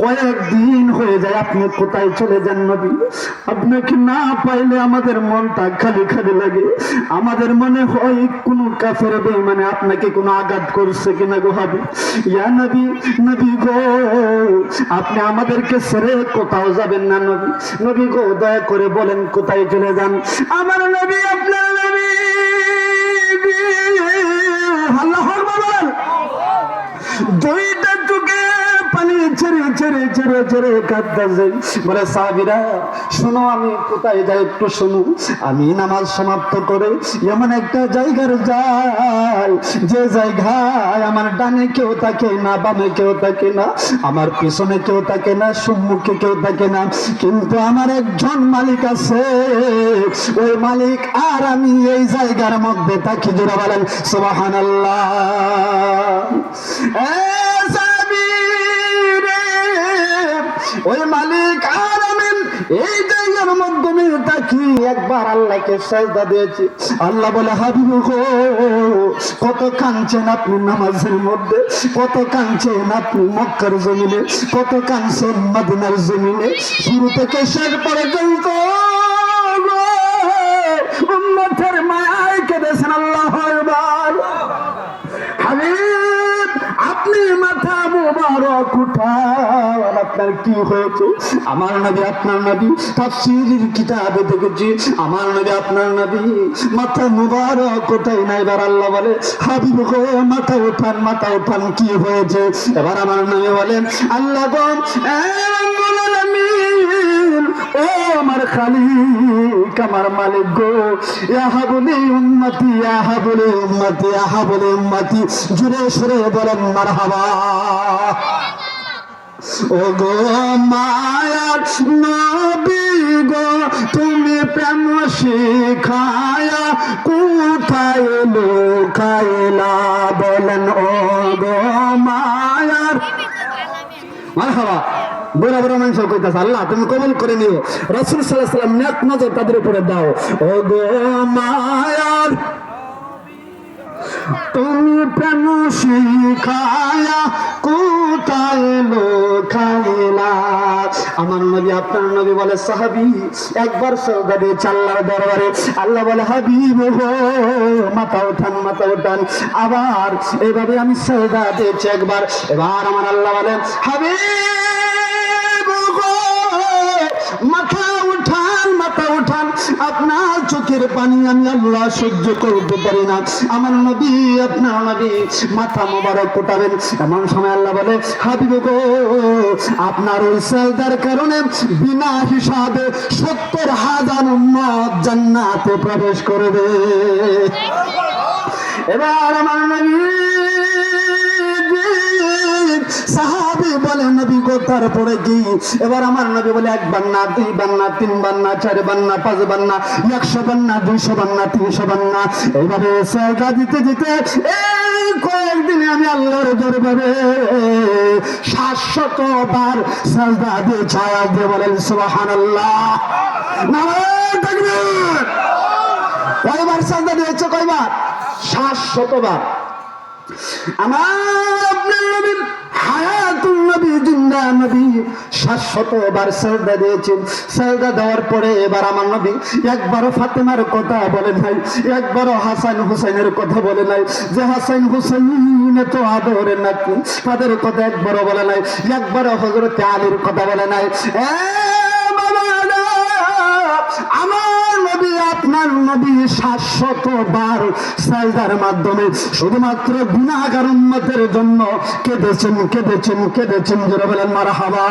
কয়েকদিন হয়ে যায়, আপনি কোথায় চলে যান নবী? আপনাকে না পাইলে আমাদের মনটা খালি খালি লাগে। আমাদের মনে হয় কোন কাফের বেঈমানে আপনাকে কোনো আঘাত করছে কিনা গো হাবিব। ইয়া নবী, নবী গো, আপনি আমাদেরকে ছেড়ে কোথাও যাবেন না নবী। নবী গো, দয়া করে বলেন কোথায় চলে যান? আমার নবী, আপনার নবী আল্লাহু আকবার, দুইটা চোখে পানি ছেড়ে ছেড়ে ছেড়ে ছেড়ে কাঁদতেছে। বলে সাহাবীরা শোনো, আমি কোথায় যাই একটু শোনো। আমি নামাজ সমাপ্ত করে এমন একটা জায়গার যাই, যে জায়গায় আমার ডানে কেউ থাকে না, বামে কেউ থাকে না, আমার পিছনে কেউ থাকে না, সম্মুখে কেউ থাকে না, কিন্তু আমার একজন মালিক আছে। ওই মালিক আর আমি এই জায়গার মধ্যে থাকি। জোরে বলেন সুবহানাল্লাহ। ওই মালিক আর আমি এই জায়গার মাধ্যমে থাকি। একবার আল্লাহকে সাজদা দিয়েছি। আল্লাহ বলে, হাবিব গো, কত কাঁদছেন আপনি নামাজের মধ্যে, কত কাঁদছেন আপনি মক্কার জমিনে, কত কাঁদছেন মদিনার জমিনে, শুরু থেকে শেষ পর্যন্ত উম্মতের মায়ায় কেঁদেছেন। আল্লাহু আকবার। হাবিব, আপনি মাথা মুবারক উঠান, আপনার কি হয়েছে? আমার নবী, আপনার নবী তাফসীরের কিতাবে দেখেছি, আমার নবী, আপনার নবী মাথা মুবারক উঠাই না। এবার আল্লাহ বলে, হাবিব গো, মাথা উঠান, মাথা উঠান, কি হয়েছে? এবার আমার নবী বলেন, আল্লাহ গো, ও আমার খালিক, আমার মালিক গো, ইয়া হাবলি উম্মতি, ইয়া হাবলি উম্মতি, ইয়া হাবলি উম্মতি, জুড়ে সুরে বলেন মারহাবা। ও গো মায়ার নবী গো, তুমি প্রেম শিখায়া কোথায় লুকাইলা? বলেন ও গো মায়ার মারহাবা। বড় বড় মানুষ কইতাছে, আল্লাহ তুমি কবুল করে নিও। রাসূল সাল্লাল্লাহু আলাইহি ওয়াসাল্লাম নেক নজর তাদের উপরে দাও। ও গো মায়ার তুমি প্রেম শিখায়া কোথায় লুকাইলা? আমার নবী, আপনার নবী বলে, সাহাবী একবার সাজদা দিয়েছে আল্লাহর দরবারে। আল্লাহ বলে, হাবিব গো, মাথা উঠান, মাথা উঠান। আবার এইভাবে আমি সাজদা দিয়েছি একবার। এবার আমার আল্লাহ বলে, হাবিব গো, মাথা উঠান, মাথা উঠান। আপনার চোখের পানি আমি আল্লাহ সহ্য করতে পারি না। আমার নবী, আপনার নবী মাথা মোবারক উঠাবেন। এমন সময় আল্লাহ বলে, হাবিব গো, আপনার ওই সাজদার কারণে বিনা হিসাবে ৭০,০০০ উম্মত জান্নাতে প্রবেশ করবে। এবার আমার নবী সাহাবী বলে, নবী গো, তারপরে কি? এবার আমার নবী বলে, ১ বার না, ২ বার না, ৩ বার না, ৪ বার না, ৫ বার না, ১০০ বার না, ২০০ বার না, ৩০০ বার না। এইভাবে সাজদা দিতে দিতে এই কয়েকদিনে আমি আল্লাহর দরবারে ৭০০ বার সাজদা দিয়ে ছায়া দিয়ে বলেন সুবহানাল্লাহ। নারায়ে তাকবীর। কয়বার সাজদা দিয়েছে? কয়বার? ৭০০ বার। আমার আপনার নবীর হায়াতুন নবী, জিন্দা নবী ৭০০ বার সাজদা দিয়েছেন। সাজদা দেওয়ার পরে এবার আমার নবী একবারও ফাতেমার কথা বলে নাই, একবারও হাসান হুসাইনের কথা বলে নাই, যে হাসান হুসাইন তো আদরের নাকি, তাদের কথা একবারও বলে নাই, একবারও হযরতে আলীর কথা বলে নাই। আমার নবী, আপনার নবী ৭০০ বার সাজদার মাধ্যমে শুধুমাত্র গুনাহগার উম্মতের জন্য কেঁদেছেন, কেঁদেছেন, কেঁদেছেন। জোরে বলেন মারহাবা।